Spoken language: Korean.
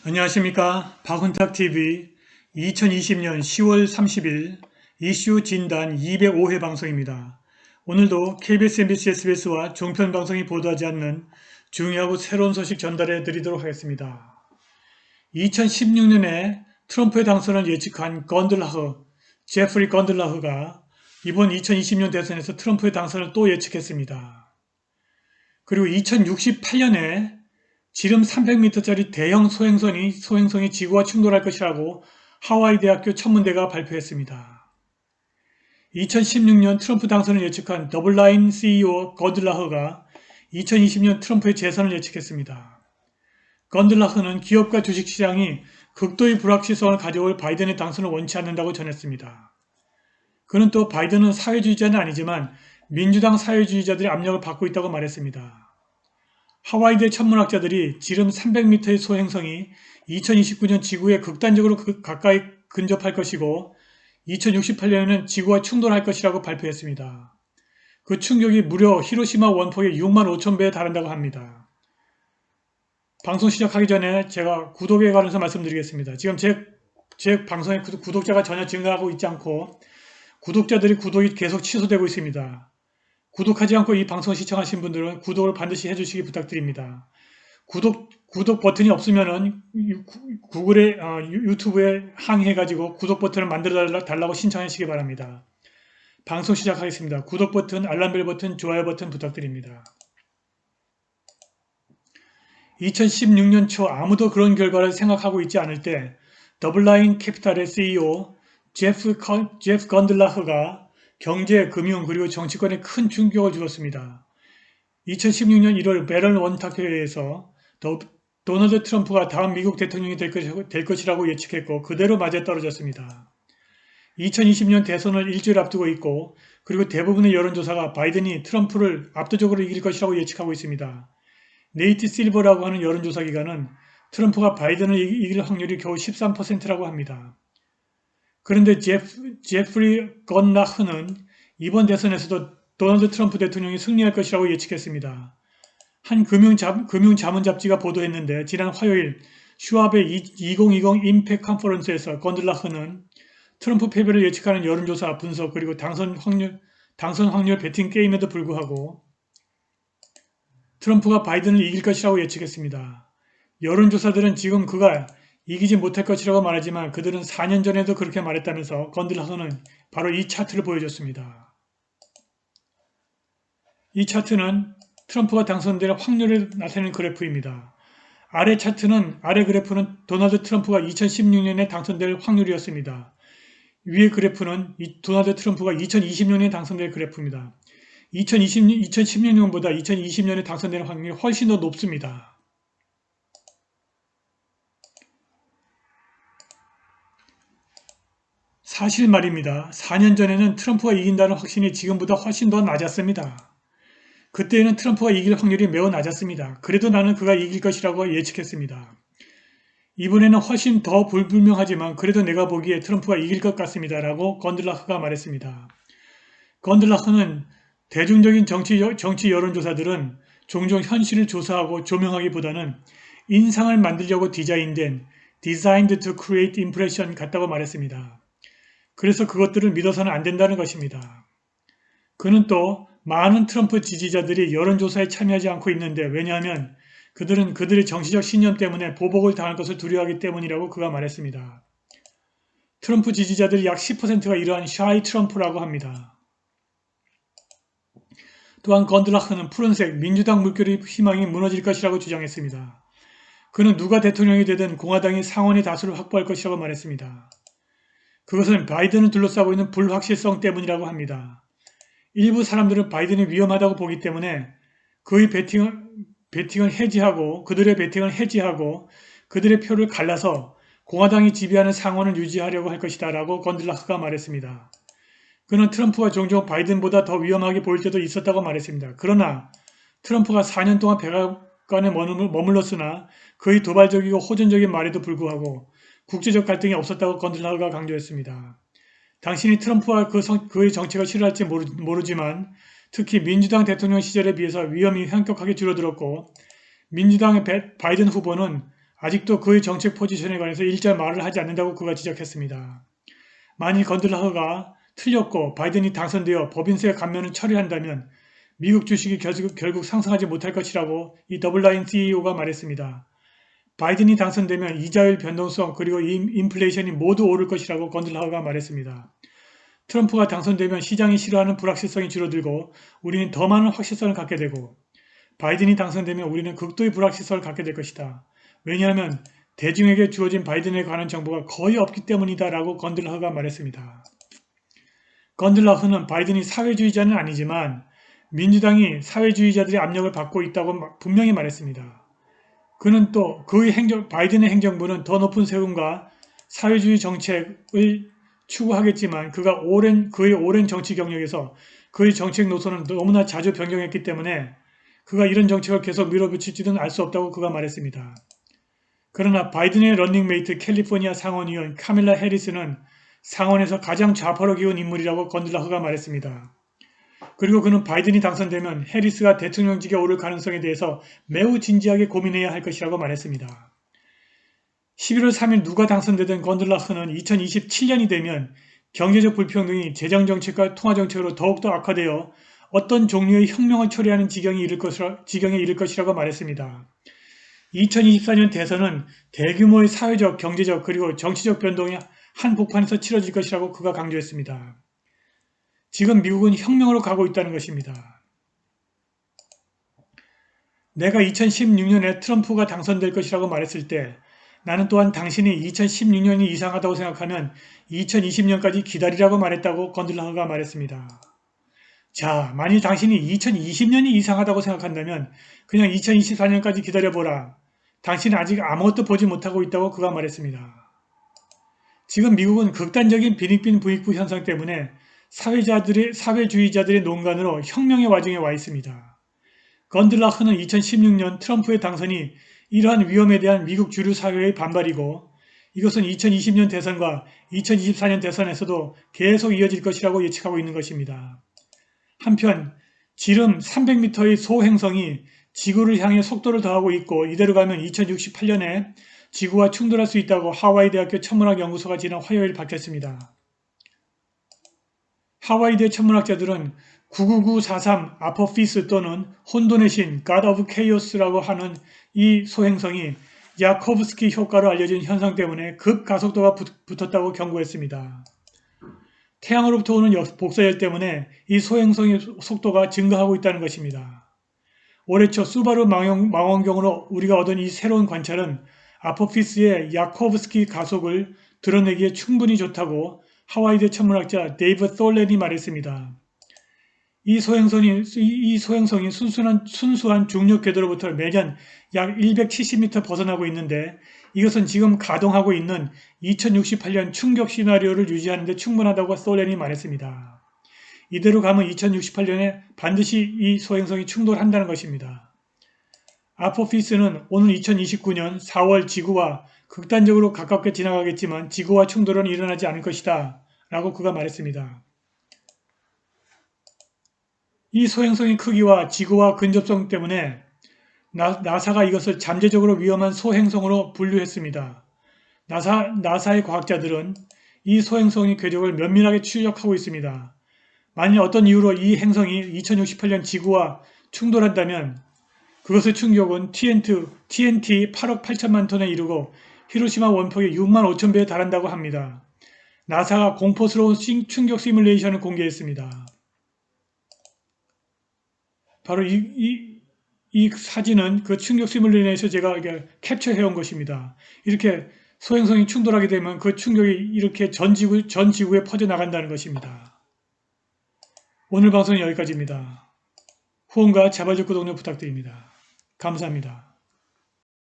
안녕하십니까. 박훈탁TV 2020년 10월 30일 이슈 진단 205회 방송입니다. 오늘도 KBS, MBC, SBS와 종편방송이 보도하지 않는 중요하고 새로운 소식 전달해 드리도록 하겠습니다. 2016년에 트럼프의 당선을 예측한 제프리 건들라흐가 이번 2020년 대선에서 트럼프의 당선을 또 예측했습니다. 그리고 2068년에 지름 300m짜리 대형 소행성이 지구와 충돌할 것이라고 하와이 대학교 천문대가 발표했습니다. 2016년 트럼프 당선을 예측한 더블라인 CEO 건들라흐가 2020년 트럼프의 재선을 예측했습니다. 건들라흐는 기업과 주식시장이 극도의 불확실성을 가져올 바이든의 당선을 원치 않는다고 전했습니다. 그는 또 바이든은 사회주의자는 아니지만 민주당 사회주의자들의 압력을 받고 있다고 말했습니다. 하와이대 천문학자들이 지름 300m의 소행성이 2029년 지구에 극단적으로 가까이 근접할 것이고 2068년에는 지구와 충돌할 것이라고 발표했습니다. 그 충격이 무려 히로시마 원폭의 6만 5천 배에 달한다고 합니다. 방송 시작하기 전에 제가 구독에 관해서 말씀드리겠습니다. 지금 제 방송의 구독자가 전혀 증가하고 있지 않고 구독자들이 구독이 계속 취소되고 있습니다. 구독하지 않고 이 방송 시청하신 분들은 구독을 반드시 해주시기 부탁드립니다. 구독 버튼이 없으면은 유튜브에 항의해가지고 구독 버튼을 만들어 달라고 신청하시기 바랍니다. 방송 시작하겠습니다. 구독 버튼, 알람벨 버튼, 좋아요 버튼 부탁드립니다. 2016년 초 아무도 그런 결과를 생각하고 있지 않을 때 더블라인 캐피탈의 CEO 제프 건들라흐가 경제, 금융, 그리고 정치권에 큰 충격을 주었습니다. 2016년 1월 베런 원탁회에서 도널드 트럼프가 다음 미국 대통령이 될 것이라고 예측했고 그대로 맞아떨어졌습니다. 2020년 대선을 일주일 앞두고 있고 그리고 대부분의 여론조사가 바이든이 트럼프를 압도적으로 이길 것이라고 예측하고 있습니다. 네이트 실버라고 하는 여론조사 기관은 트럼프가 바이든을 이길 확률이 겨우 13%라고 합니다. 그런데 제프리 건라흐는 이번 대선에서도 도널드 트럼프 대통령이 승리할 것이라고 예측했습니다. 한 금융자문 잡지가 보도했는데 지난 화요일 슈왑의 2020 임팩 컨퍼런스에서 건들라흐는 트럼프 패배를 예측하는 여론조사 분석 그리고 당선 확률 베팅 게임에도 불구하고 트럼프가 바이든을 이길 것이라고 예측했습니다. 여론조사들은 지금 그가 이기지 못할 것이라고 말하지만 그들은 4년 전에도 그렇게 말했다면서 건들라흐는 바로 이 차트를 보여줬습니다. 이 차트는 트럼프가 당선될 확률을 나타내는 그래프입니다. 아래 그래프는 도널드 트럼프가 2016년에 당선될 확률이었습니다. 위의 그래프는 도널드 트럼프가 2020년에 당선될 그래프입니다. 2016년보다 2020년에 당선될 확률이 훨씬 더 높습니다. 사실 말입니다. 4년 전에는 트럼프가 이긴다는 확신이 지금보다 훨씬 더 낮았습니다. 그때에는 트럼프가 이길 확률이 매우 낮았습니다. 그래도 나는 그가 이길 것이라고 예측했습니다. 이번에는 훨씬 더 불분명하지만 그래도 내가 보기에 트럼프가 이길 것 같습니다. 라고 건들라흐가 말했습니다. 건들라흐는 대중적인 정치 여론조사들은 종종 현실을 조사하고 조명하기보다는 인상을 만들려고 디자인된 Designed to Create Impression 같다고 말했습니다. 그래서 그것들을 믿어서는 안 된다는 것입니다. 그는 또 많은 트럼프 지지자들이 여론조사에 참여하지 않고 있는데 왜냐하면 그들은 그들의 정치적 신념 때문에 보복을 당할 것을 두려워하기 때문이라고 그가 말했습니다. 트럼프 지지자들이 약 10%가 이러한 샤이 트럼프라고 합니다. 또한 건들라흐는 푸른색 민주당 물결의 희망이 무너질 것이라고 주장했습니다. 그는 누가 대통령이 되든 공화당이 상원의 다수를 확보할 것이라고 말했습니다. 그것은 바이든을 둘러싸고 있는 불확실성 때문이라고 합니다. 일부 사람들은 바이든이 위험하다고 보기 때문에 그들의 베팅을 해지하고 그들의 표를 갈라서 공화당이 지배하는 상원을 유지하려고 할 것이다 라고 건들라흐가 말했습니다. 그는 트럼프가 종종 바이든보다 더 위험하게 보일 때도 있었다고 말했습니다. 그러나 트럼프가 4년 동안 백악관에 머물렀으나 그의 도발적이고 호전적인 말에도 불구하고 국제적 갈등이 없었다고 건들라흐가 강조했습니다. 당신이 트럼프와 그의 정책을 싫어할지 모르지만 특히 민주당 대통령 시절에 비해서 위험이 현격하게 줄어들었고 민주당의 바이든 후보는 아직도 그의 정책 포지션에 관해서 일절 말을 하지 않는다고 그가 지적했습니다. 만일 건들라흐가 틀렸고 바이든이 당선되어 법인세 감면을 처리한다면 미국 주식이 결국 상승하지 못할 것이라고 이 더블라인 CEO가 말했습니다. 바이든이 당선되면 이자율 변동성 그리고 인플레이션이 모두 오를 것이라고 건들라흐가 말했습니다. 트럼프가 당선되면 시장이 싫어하는 불확실성이 줄어들고 우리는 더 많은 확실성을 갖게 되고 바이든이 당선되면 우리는 극도의 불확실성을 갖게 될 것이다. 왜냐하면 대중에게 주어진 바이든에 관한 정보가 거의 없기 때문이다 라고 건들라흐가 말했습니다. 건들라흐는 바이든이 사회주의자는 아니지만 민주당이 사회주의자들의 압력을 받고 있다고 분명히 말했습니다. 그는 또 바이든의 행정부는 더 높은 세금과 사회주의 정책을 추구하겠지만 그의 오랜 정치 경력에서 그의 정책 노선은 너무나 자주 변경했기 때문에 그가 이런 정책을 계속 밀어붙일지는 알 수 없다고 그가 말했습니다. 그러나 바이든의 런닝메이트 캘리포니아 상원의원 카밀라 해리스는 상원에서 가장 좌파로 기운 인물이라고 건들라흐가 말했습니다. 그리고 그는 바이든이 당선되면 해리스가 대통령직에 오를 가능성에 대해서 매우 진지하게 고민해야 할 것이라고 말했습니다. 11월 3일 누가 당선되든 건들라흐는 2027년이 되면 경제적 불평등이 재정정책과 통화정책으로 더욱더 악화되어 어떤 종류의 혁명을 초래하는 지경에 이를 것이라고 말했습니다. 2024년 대선은 대규모의 사회적, 경제적 그리고 정치적 변동이 한복판에서 치러질 것이라고 그가 강조했습니다. 지금 미국은 혁명으로 가고 있다는 것입니다. 내가 2016년에 트럼프가 당선될 것이라고 말했을 때 나는 또한 당신이 2016년이 이상하다고 생각하면 2020년까지 기다리라고 말했다고 건들라흐가 말했습니다. 자, 만일 당신이 2020년이 이상하다고 생각한다면 그냥 2024년까지 기다려보라. 당신은 아직 아무것도 보지 못하고 있다고 그가 말했습니다. 지금 미국은 극단적인 빈익빈 부익부 현상 때문에 사회주의자들의 농간으로 혁명의 와중에 와 있습니다. 건들라흐는 2016년 트럼프의 당선이 이러한 위험에 대한 미국 주류 사회의 반발이고 이것은 2020년 대선과 2024년 대선에서도 계속 이어질 것이라고 예측하고 있는 것입니다. 한편 지름 300m의 소행성이 지구를 향해 속도를 더하고 있고 이대로 가면 2068년에 지구와 충돌할 수 있다고 하와이 대학교 천문학연구소가 지난 화요일 밝혔습니다. 하와이대 천문학자들은 99943 아포피스 또는 혼돈의 신 God of Chaos라고 하는 이 소행성이 야코브스키 효과로 알려진 현상 때문에 급가속도가 붙었다고 경고했습니다. 태양으로부터 오는 복사열 때문에 이 소행성의 속도가 증가하고 있다는 것입니다. 올해 초 수바루 망원경으로 우리가 얻은 이 새로운 관찰은 아포피스의 야코브스키 가속을 드러내기에 충분히 좋다고 하와이대 천문학자 데이브 솔렌이 말했습니다. 이 소행성이 순수한 중력 궤도로부터 매년 약 170m 벗어나고 있는데 이것은 지금 가동하고 있는 2068년 충격 시나리오를 유지하는 데 충분하다고 솔렌이 말했습니다. 이대로 가면 2068년에 반드시 이 소행성이 충돌한다는 것입니다. 아포피스는 오늘 2029년 4월 지구와 극단적으로 가깝게 지나가겠지만 지구와 충돌은 일어나지 않을 것이다 라고 그가 말했습니다. 이 소행성의 크기와 지구와 근접성 때문에 나사가 이것을 잠재적으로 위험한 소행성으로 분류했습니다. 나사의 과학자들은 이 소행성의 궤적을 면밀하게 추적하고 있습니다. 만일 어떤 이유로 이 행성이 2068년 지구와 충돌한다면 그것의 충격은 TNT 8억 8천만 톤에 이르고 히로시마 원폭의 6만 5천 배에 달한다고 합니다. 나사가 공포스러운 충격 시뮬레이션을 공개했습니다. 바로 이 사진은 그 충격 시뮬레이션에서 제가 캡처해온 것입니다. 이렇게 소행성이 충돌하게 되면 그 충격이 이렇게 전 지구에 퍼져나간다는 것입니다. 오늘 방송은 여기까지입니다. 후원과 자발적 구독 부탁드립니다. 감사합니다.